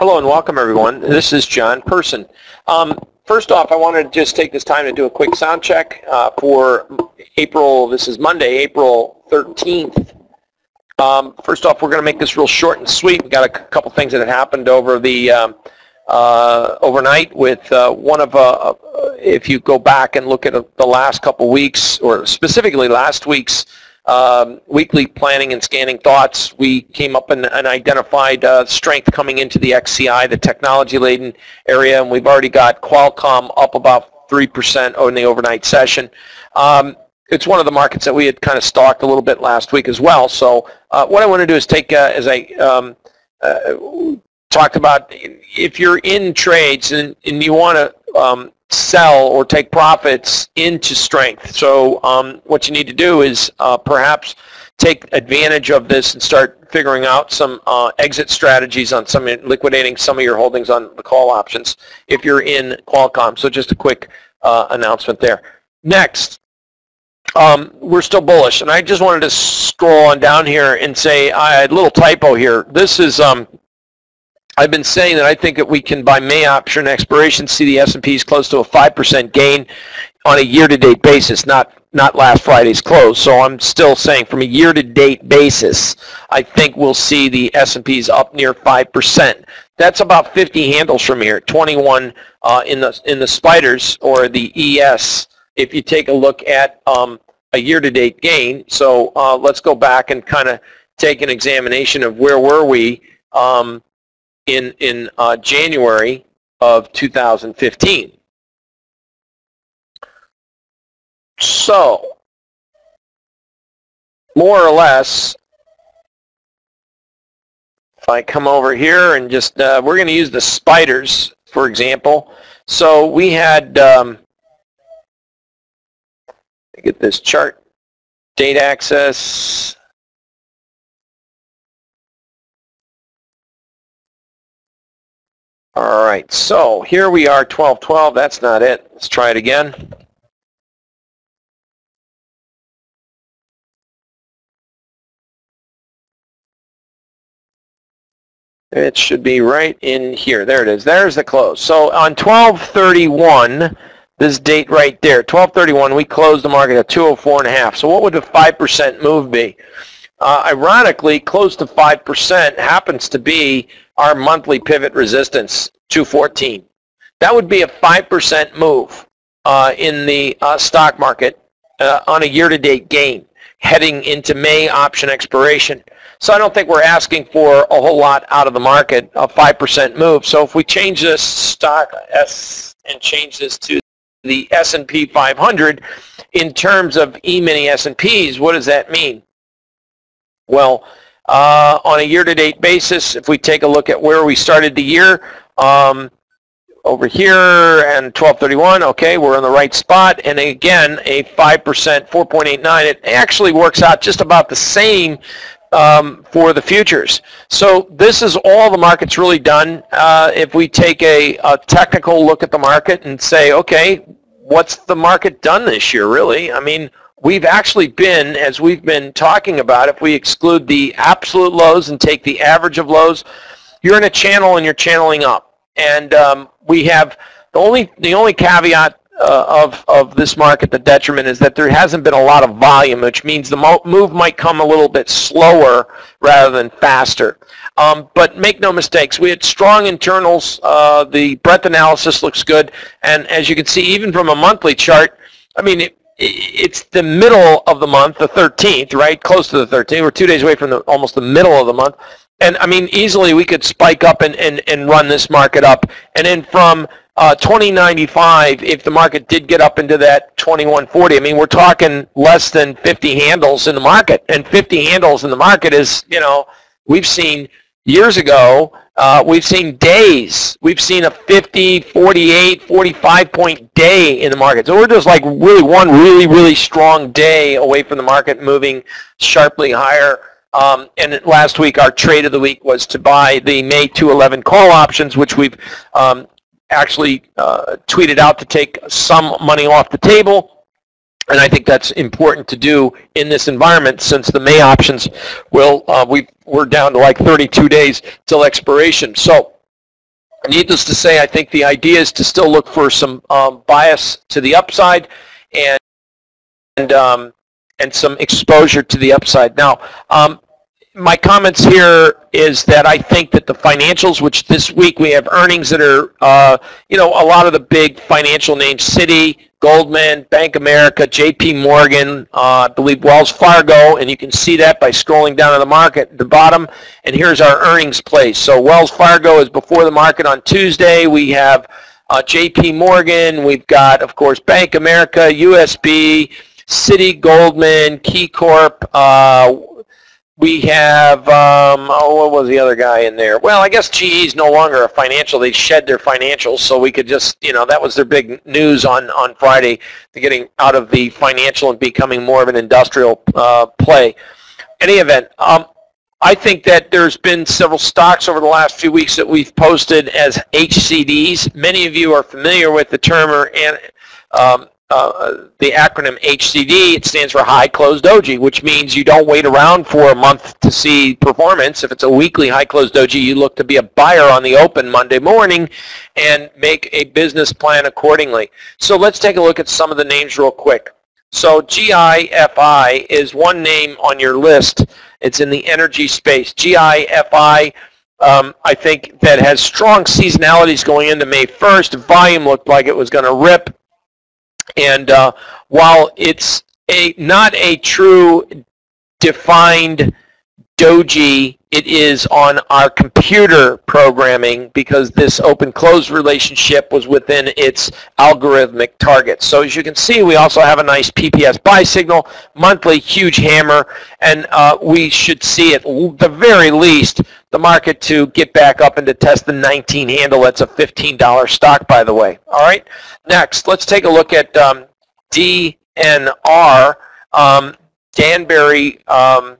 Hello and welcome everyone. This is John Person. First off, I wanted to just take this time to do a quick sound check for April. This is Monday, April 13th. First off, we're going to make this real short and sweet. We got a couple things that had happened over the overnight with if you go back and look at the last couple weeks, or specifically last week's weekly planning and scanning thoughts, we came up and identified strength coming into the XCI, the technology-laden area, and we've already got Qualcomm up about 3% in the overnight session. It's one of the markets that we had kind of stalked a little bit last week as well. So what I want to do is take, as I talked about, if you're in trades and you want to sell or take profits into strength. So what you need to do is perhaps take advantage of this and start figuring out some exit strategies on liquidating some of your holdings on the call options if you're in Qualcomm. So just a quick announcement there. Next, we're still bullish, and I just wanted to scroll on down here and say I had a little typo here. This is I've been saying that I think that we can, by May option expiration, see the S&Ps close to a 5% gain on a year-to-date basis, not last Friday's close. So I'm still saying from a year-to-date basis, I think we'll see the S&Ps up near 5%. That's about 50 handles from here, 21 in the spiders or the ES. If you take a look at a year-to-date gain, so let's go back and kind of take an examination of where were we in January of 2015. So, more or less, if I come over here and just, we're going to use the spiders, for example. So we had, get this chart, date access. All right, so here we are, 12/12. That's not it. Let's try it again. It should be right in here. There it is. There's the close. So on 12/31, this date right there, 12/31, we closed the market at 204.5. So what would a 5% move be? Ironically, close to 5% happens to be our monthly pivot resistance, 214. That would be a 5% move in the stock market on a year-to-date gain heading into May option expiration. So I don't think we're asking for a whole lot out of the market, a 5% move. So if we change this stock S and change this to the S&P 500 in terms of E-mini S&Ps, what does that mean? Well, on a year-to-date basis, if we take a look at where we started the year, over here and 12/31, okay, we're in the right spot. And again, a 5%, 4.89, it actually works out just about the same for the futures. So this is all the market's really done. If we take a technical look at the market and say, okay, what's the market done this year, really? I mean, we've actually been, as we've been talking about, if we exclude the absolute lows and take the average of lows, you're in a channel and you're channeling up. And we have the only caveat of this market, the detriment, is that there hasn't been a lot of volume, which means the move might come a little bit slower rather than faster. But make no mistakes, we had strong internals. The breadth analysis looks good, and as you can see, even from a monthly chart, I mean, it's the middle of the month, the 13th, right? Close to the 13th. We're 2 days away from almost the middle of the month. And I mean, easily we could spike up and run this market up. And then from 2095, if the market did get up into that 2140, I mean, we're talking less than 50 handles in the market. And 50 handles in the market is, you know, we've seen years ago, we've seen days. We've seen a 50, 48, 45 point day in the market. So we're just like really one really strong day away from the market moving sharply higher. And last week, our trade of the week was to buy the May 211 call options, which we've actually tweeted out to take some money off the table. And I think that's important to do in this environment, since the May options will, we're down to like 32 days till expiration. So Needless to say, I think the idea is to still look for some bias to the upside and some exposure to the upside. Now, my comments here is that I think that the financials, which this week we have earnings that are, a lot of the big financial names, Citi, Goldman, Bank of America, JP Morgan, I believe Wells Fargo, and you can see that by scrolling down to the market at the bottom. And here's our earnings place. So Wells Fargo is before the market on Tuesday. We have JP Morgan. We've got, of course, Bank of America, USB, Citi, Goldman, Key Corp. We have, what was the other guy in there? Well, I guess GE is no longer a financial. They shed their financials, so we could just, that was their big news on Friday, they're getting out of the financial and becoming more of an industrial play. Any event, I think that there's been several stocks over the last few weeks that we've posted as HCDs. Many of you are familiar with the term the acronym HCD. It stands for High Closed Doji, which means you don't wait around for a month to see performance. If it's a weekly High Closed Doji, you look to be a buyer on the open Monday morning and make a business plan accordingly. So let's take a look at some of the names real quick. So GIFI is one name on your list. It's in the energy space. GIFI, I think that has strong seasonalities going into May 1st. Volume looked like it was going to rip. And while it's not a true defined doji, it is on our computer programming because this open-close relationship was within its algorithmic target. So as you can see, we also have a nice PPS buy signal, monthly huge hammer, and we should see at the very least the market to get back up and to test the 19 handle. That's a $15 stock, by the way. All right. Next, let's take a look at DNR, Danbury. I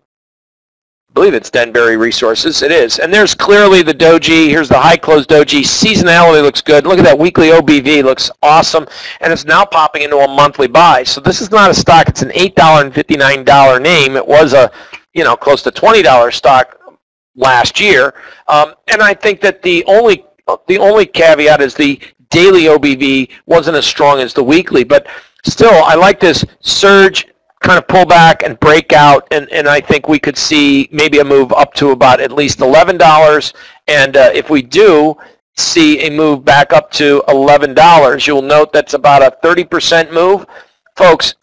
believe it's Denbury Resources. It is. And there's clearly the doji. Here's the high closed doji. Seasonality looks good. Look at that weekly OBV. Looks awesome. And it's now popping into a monthly buy. So this is not a stock. It's an $8.59 name. It was a, close to $20 stock last year. And I think that the only caveat is the daily OBV wasn't as strong as the weekly. But still, I like this surge, kind of pull back and break out, and I think we could see maybe a move up to about at least $11. And if we do see a move back up to $11, you'll note that's about a 30% move. Folks,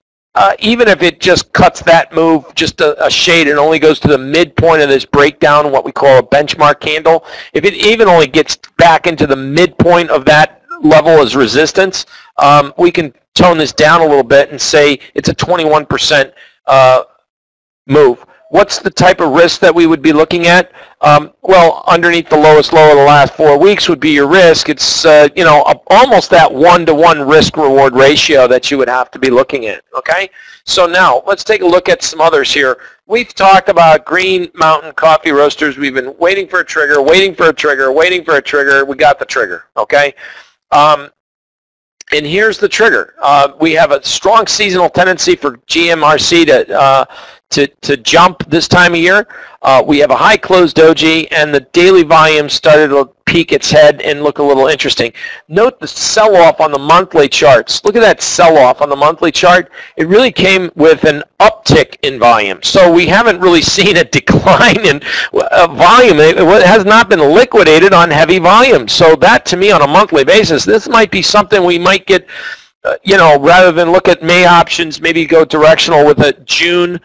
even if it just cuts that move just a shade and only goes to the midpoint of this breakdown, what we call a benchmark candle, if it even only gets back into the midpoint of that level as resistance, we can tone this down a little bit and say it's a 21% move. What's the type of risk that we would be looking at? Well, underneath the lowest low of the last 4 weeks would be your risk. It's almost that 1-to-1 risk-reward ratio that you would have to be looking at. Okay. So now let's take a look at some others here. We've talked about Green Mountain Coffee Roasters. We've been waiting for a trigger, waiting for a trigger, waiting for a trigger. We got the trigger. Okay. And here's the trigger. We have a strong seasonal tendency for GMRC to jump this time of year. We have a high closed doji, and the daily volume started to peek its head and look a little interesting. Note the sell-off on the monthly charts. Look at that sell-off on the monthly chart. It really came with an uptick in volume. So we haven't really seen a decline in volume. It has not been liquidated on heavy volume. So that, to me, on a monthly basis, this might be something we might get, rather than look at May options, maybe go directional with a June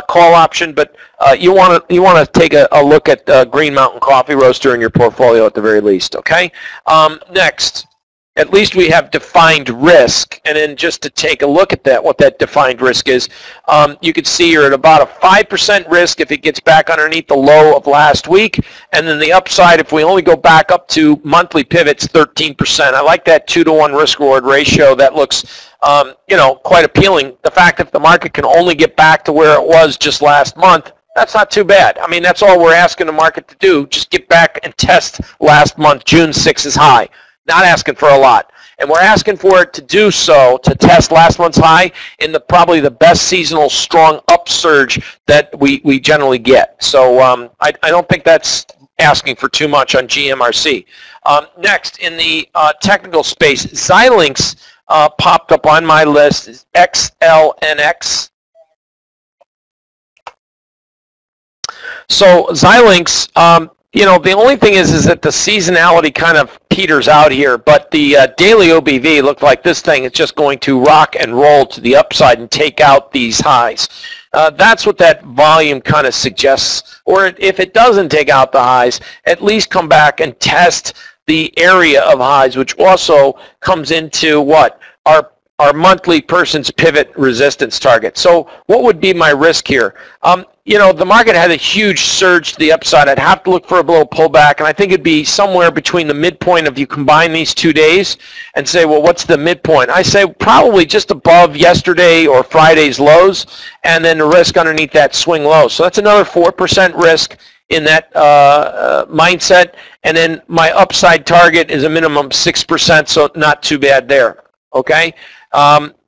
call option, but you want to take a look at Green Mountain Coffee Roaster in your portfolio at the very least. Okay. Next, at least we have defined risk, and then just to take a look at that, what that defined risk is, you can see you're at about a 5% risk if it gets back underneath the low of last week, and then the upside, if we only go back up to monthly pivots, 13%. I like that 2-to-1 risk-reward ratio. That looks quite appealing. The fact that the market can only get back to where it was just last month, that's not too bad. I mean, that's all we're asking the market to do. Just get back and test last month, June 6th's high. Not asking for a lot. And we're asking for it to do so, to test last month's high in probably the best seasonal strong upsurge that we generally get. So I don't think that's asking for too much on GMRC. Next, in the technical space, Xilinx popped up on my list, XLNX. So Xilinx, you know, the only thing is that the seasonality kind of peters out here, but the daily OBV looked like this thing is just going to rock and roll to the upside and take out these highs. That's what that volume kind of suggests. Or if it doesn't take out the highs, at least come back and test the area of highs, which also comes into what? Our monthly person's pivot resistance target. So what would be my risk here? You know, the market had a huge surge to the upside. I'd have to look for a little pullback, and I think it'd be somewhere between the midpoint of you combine these 2 days and say, well, what's the midpoint? I say probably just above yesterday or Friday's lows, and then the risk underneath that swing low. So that's another 4% risk in that mindset, and then my upside target is a minimum 6%, so not too bad there, okay?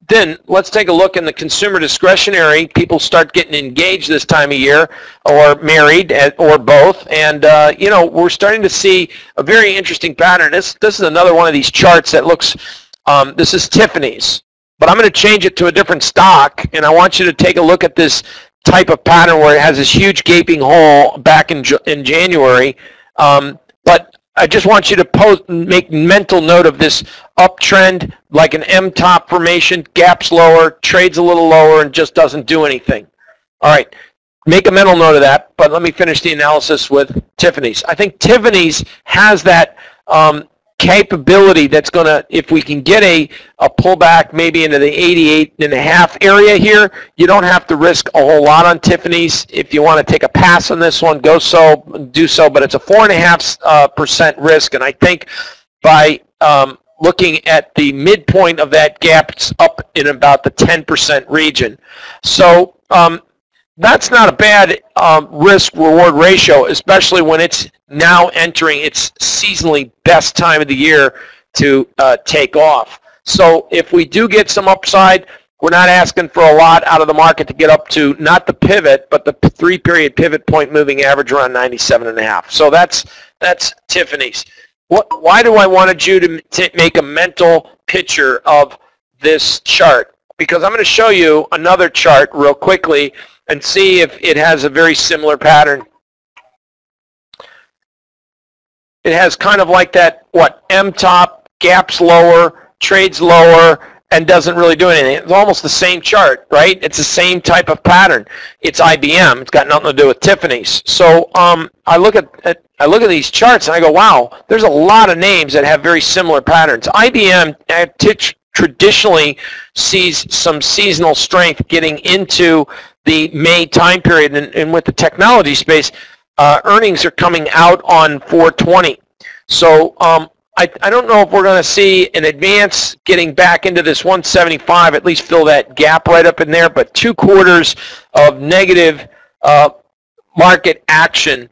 Then let's take a look in the consumer discretionary. People start getting engaged this time of year, or married, or both, and you know, we're starting to see a very interesting pattern. This is another one of these charts that looks, this is Tiffany's, but I'm going to change it to a different stock, and I want you to take a look at this type of pattern where it has this huge gaping hole back in January, but I just want you to make mental note of this uptrend, like an M-top formation, gaps lower, trades a little lower, and just doesn't do anything. All right, make a mental note of that, but let me finish the analysis with Tiffany's. I think Tiffany's has that capability that's going to, if we can get a pullback maybe into the 88.5 area here, you don't have to risk a whole lot on Tiffany's. If you want to take a pass on this one, do so, but it's a 4.5% risk, and I think by looking at the midpoint of that gap, it's up in about the 10% region. So that's not a bad risk-reward ratio, especially when it's now entering its seasonally best time of the year to take off. So if we do get some upside, we're not asking for a lot out of the market to get up to not the pivot, but the 3-period pivot point moving average around 97.5. So that's Tiffany's. Why do I want you to make a mental picture of this chart? Because I'm going to show you another chart real quickly and see if it has a very similar pattern. It has kind of like that, M-top, gaps lower, trades lower, and doesn't really do anything. It's almost the same chart, right? It's the same type of pattern. It's IBM. It's got nothing to do with Tiffany's. So I look at these charts and I go, wow, there's a lot of names that have very similar patterns. IBM traditionally sees some seasonal strength getting into the May time period, and with the technology space, earnings are coming out on 4/20. So I don't know if we're going to see an advance getting back into this 175, at least fill that gap right up in there, but 2 quarters of negative market action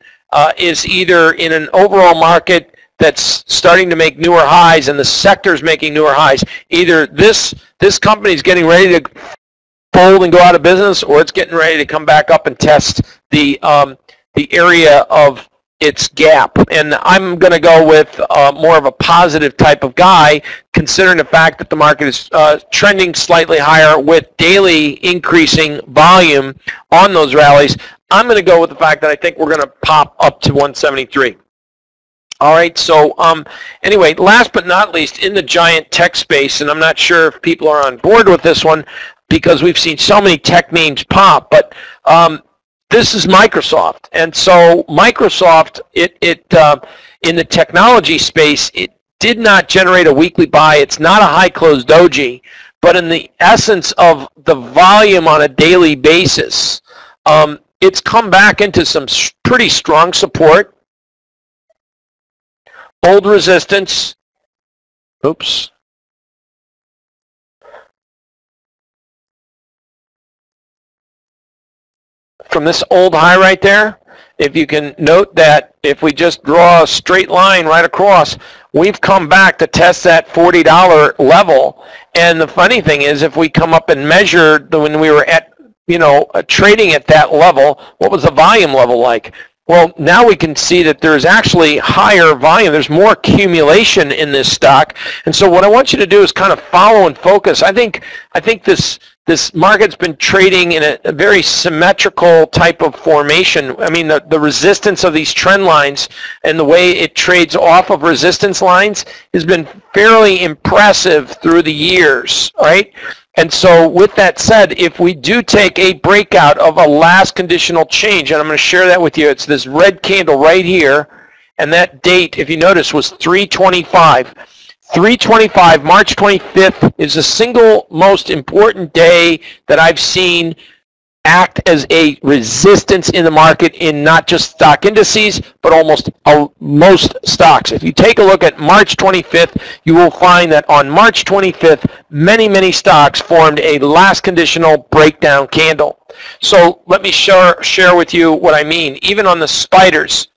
is either in an overall market that's starting to make newer highs and the sector's making newer highs. Either this company is getting ready to fold and go out of business, or it's getting ready to come back up and test the area of its gap. And I'm going to go with more of a positive type of guy, considering the fact that the market is trending slightly higher with daily increasing volume on those rallies. I'm going to go with the fact that I think we're going to pop up to 173. All right, so anyway, last but not least, in the giant tech space, and I'm not sure if people are on board with this one because we've seen so many tech names pop, but this is Microsoft. And so Microsoft, in the technology space, it did not generate a weekly buy. It's not a high close doji, but in the essence of the volume on a daily basis, it's come back into some pretty strong support. Old resistance, oops. From this old high right there, if you can note that if we just draw a straight line right across, we've come back to test that $40 level. And the funny thing is, if we come up and measure when we were at, trading at that level, what was the volume level like? Well, now we can see that there's actually higher volume. There's more accumulation in this stock. And so what I want you to do is kind of follow and focus. I think this market's been trading in a very symmetrical type of formation. I mean, the resistance of these trend lines and the way it trades off of resistance lines has been fairly impressive through the years, right? And so with that said, if we do take a breakout of a last conditional change, and I'm going to share that with you, it's this red candle right here, and that date, if you notice, was 3/25. 3/25, March 25th, is the single most important day that I've seen act as a resistance in the market in not just stock indices, but almost most stocks. If you take a look at March 25th, you will find that on March 25th, many stocks formed a last conditional breakdown candle. So let me share with you what I mean. Even on the spiders,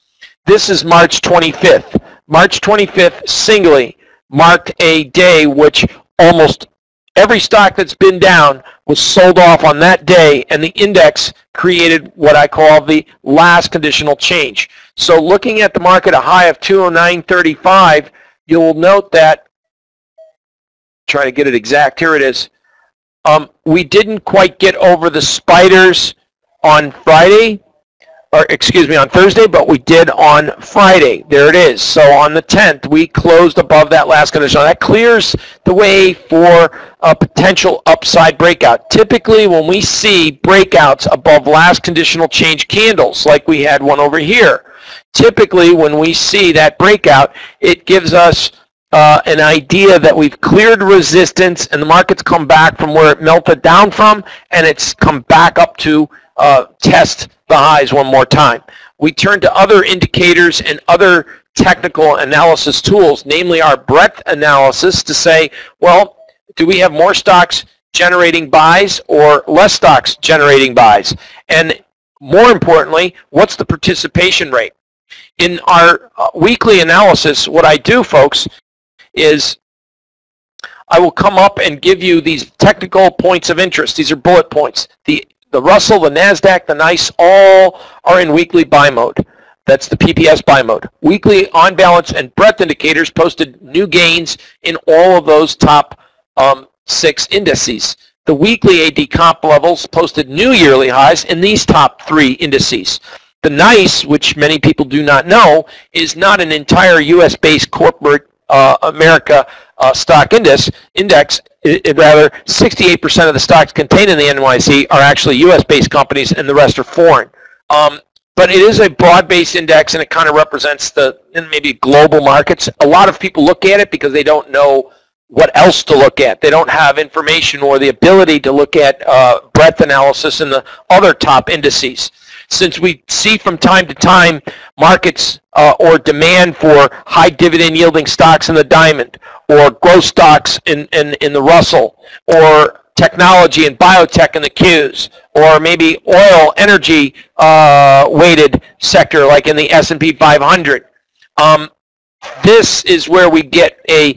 this is March 25th. March 25th singly marked a day which almost every stock that's been down was sold off on that day, and the index created what I call the last conditional change. So looking at the market, a high of 209.35, you'll note that, try to get it exact, here it is, we didn't quite get over the spiders on Friday, or excuse me, on Thursday, but we did on Friday. There it is. So on the 10th, we closed above that last condition. That clears the way for a potential upside breakout. Typically, when we see breakouts above last conditional change candles, like we had one over here, typically when we see that breakout, it gives us an idea that we've cleared resistance and the market's come back from where it melted down from, and it's come back up to test the highs one more time. We turn to other indicators and other technical analysis tools, namely our breadth analysis, to say, well, do we have more stocks generating buys or less stocks generating buys? And more importantly, what's the participation rate? In our weekly analysis, what I do, folks, is I will come up and give you these technical points of interest. These are bullet points. The Russell, the NASDAQ, the NICE, all are in weekly buy mode. That's the PPS buy mode. Weekly on balance and breadth indicators posted new gains in all of those top 6 indices. The weekly AD comp levels posted new yearly highs in these top 3 indices. The NICE, which many people do not know, is not an entire US-based corporate America stock index. Rather, 68% of the stocks contained in the NYSE are actually US-based companies, and the rest are foreign. But it is a broad-based index, and it kind of represents the maybe global markets. A lot of people look at it because they don't know what else to look at. They don't have information or the ability to look at breadth analysis in the other top indices. Since we see from time to time markets or demand for high dividend yielding stocks in the diamond, or growth stocks in the Russell, or technology and biotech in the Qs, or maybe oil, energy weighted sector like in the S&P 500. This is where we get a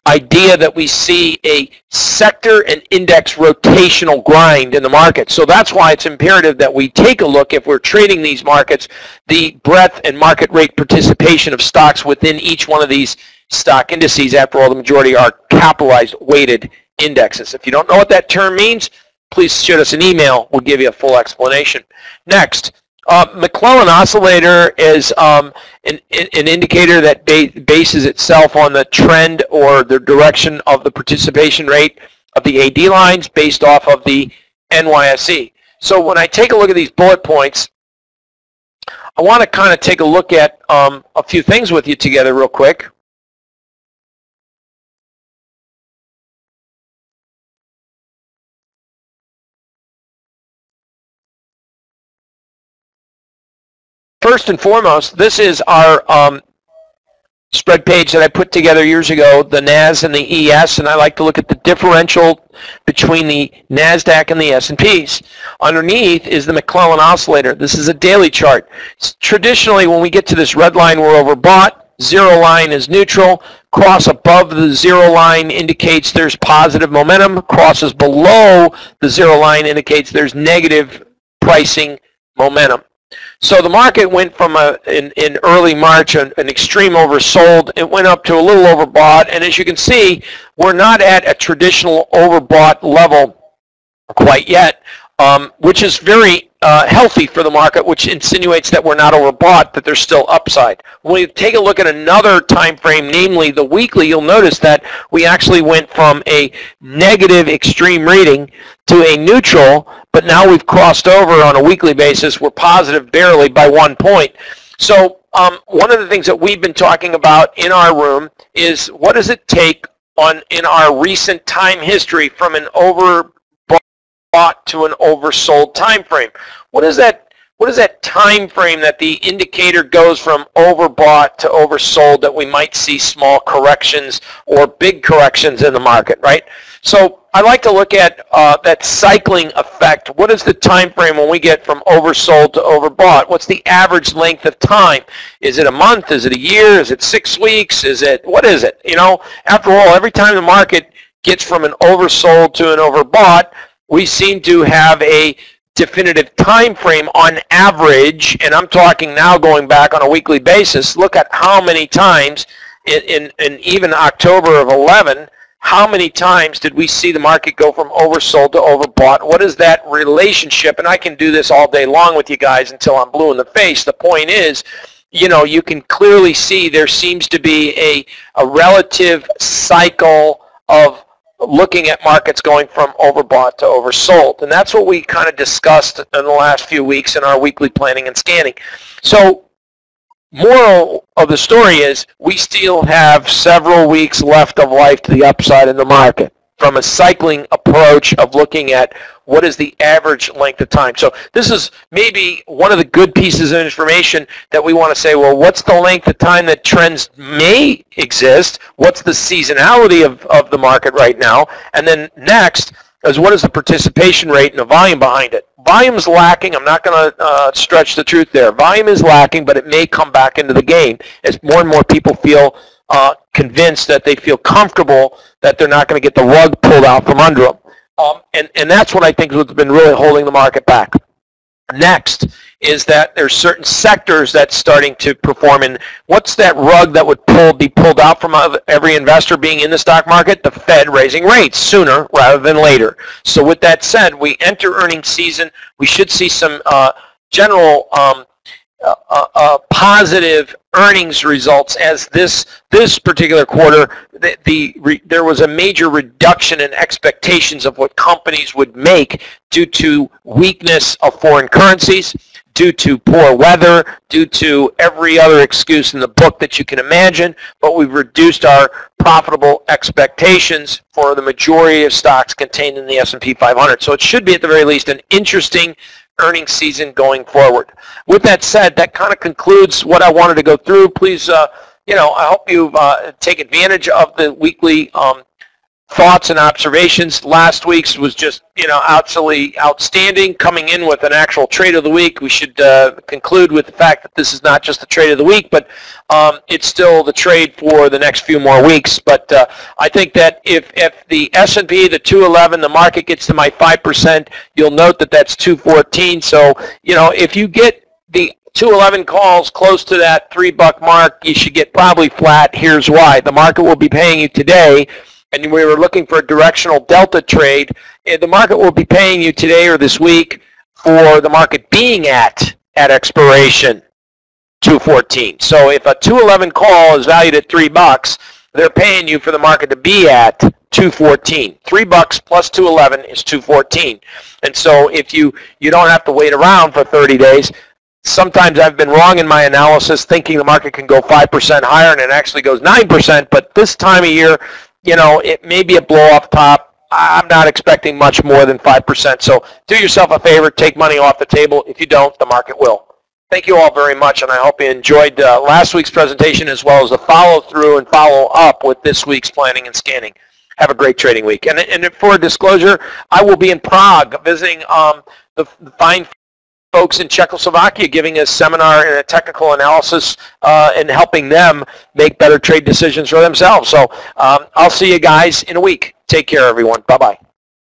idea that we see a sector and index rotational grind in the market. So that's why it's imperative that we take a look, if we're trading these markets, the breadth and market rate participation of stocks within each one of these stock indices. After all, the majority are capitalized weighted indexes. If you don't know what that term means, please shoot us an email. We'll give you a full explanation. Next, McClellan oscillator is an indicator that bases itself on the trend or the direction of the participation rate of the AD lines based off of the NYSE. So when I take a look at these bullet points, I want to kind of take a look at a few things with you together real quick. First and foremost, this is our spread page that I put together years ago, the NAS and the ES, and I like to look at the differential between the NASDAQ and the S&Ps. Underneath is the McClellan oscillator. This is a daily chart. Traditionally, when we get to this red line, we're overbought. Zero line is neutral. Cross above the zero line indicates there's positive momentum. Crosses below the zero line indicates there's negative pricing momentum. So the market went from in early March an extreme oversold. It went up to a little overbought, and as you can see, we're not at a traditional overbought level quite yet, which is very healthy for the market, which insinuates that we're not overbought, that there's still upside. When we take a look at another time frame, namely the weekly, you'll notice that we actually went from a negative extreme reading to a neutral, but now we've crossed over on a weekly basis. We're positive barely by 1 point. So one of the things that we've been talking about in our room is what does it take in our recent time history from an overbought to an oversold time frame. What is that time frame that the indicator goes from overbought to oversold, that we might see small corrections or big corrections in the market, right? So I like to look at that cycling effect. What is the time frame when we get from oversold to overbought? What's the average length of time? Is it a month? Is it a year? Is it 6 weeks? What is it? You know, after all, every time the market gets from an oversold to an overbought, we seem to have a definitive time frame on average, and I'm talking now going back on a weekly basis. Look at how many times in even October of 11, how many times did we see the market go from oversold to overbought? What is that relationship? And I can do this all day long with you guys until I'm blue in the face. The point is, you know, you can clearly see there seems to be a relative cycle of looking at markets going from overbought to oversold. And that's what we kind of discussed in the last few weeks in our weekly planning and scanning. So moral of the story is we still have several weeks left of life to the upside in the market from a cycling approach of looking at what is the average length of time. So this is maybe one of the good pieces of information that we want to say, well, what's the length of time that trends may exist? What's the seasonality of the market right now? And then next is what is the participation rate and the volume behind it? Volume's lacking. I'm not going to stretch the truth there. Volume is lacking, but it may come back into the game as more and more people feel convinced that they feel comfortable that they're not going to get the rug pulled out from under them. And that's what I think has been really holding the market back. Next is that there's certain sectors that's starting to perform. And what's that rug that would be pulled out from every investor being in the stock market? The Fed raising rates sooner rather than later. So with that said, we enter earnings season. We should see some general positive earnings results, as this particular quarter, there was a major reduction in expectations of what companies would make due to weakness of foreign currencies, due to poor weather, due to every other excuse in the book that you can imagine, but we've reduced our profitable expectations for the majority of stocks contained in the S&P 500. So it should be at the very least an interesting earnings season going forward. With that said, that kind of concludes what I wanted to go through. Please, you know, I hope you take advantage of the weekly thoughts and observations. Last week's was just, you know, absolutely outstanding. Coming in with an actual trade of the week, we should conclude with the fact that this is not just the trade of the week, but it's still the trade for the next few more weeks. But I think that if the S&P, the 211, the market gets to my 5%, you'll note that that's 214. So, you know, if you get the 211 calls close to that $3 mark, you should get probably flat. Here's why. The market will be paying you today, and we were looking for a directional delta trade, the market will be paying you today or this week for the market being at expiration 214. So if a 211 call is valued at $3, they're paying you for the market to be at 214. $3 plus 211 is 214. And so if you don't have to wait around for 30 days, sometimes I've been wrong in my analysis thinking the market can go 5% higher and it actually goes 9%, but this time of year, you know, it may be a blow off top. I'm not expecting much more than 5%. So do yourself a favor, take money off the table. If you don't, the market will. Thank you all very much, and I hope you enjoyed last week's presentation as well as the follow-through and follow-up with this week's planning and scanning. Have a great trading week. And for disclosure, I will be in Prague visiting the fine folks in Czechoslovakia, giving a seminar and a technical analysis and helping them make better trade decisions for themselves. So I'll see you guys in a week. Take care, everyone. Bye-bye.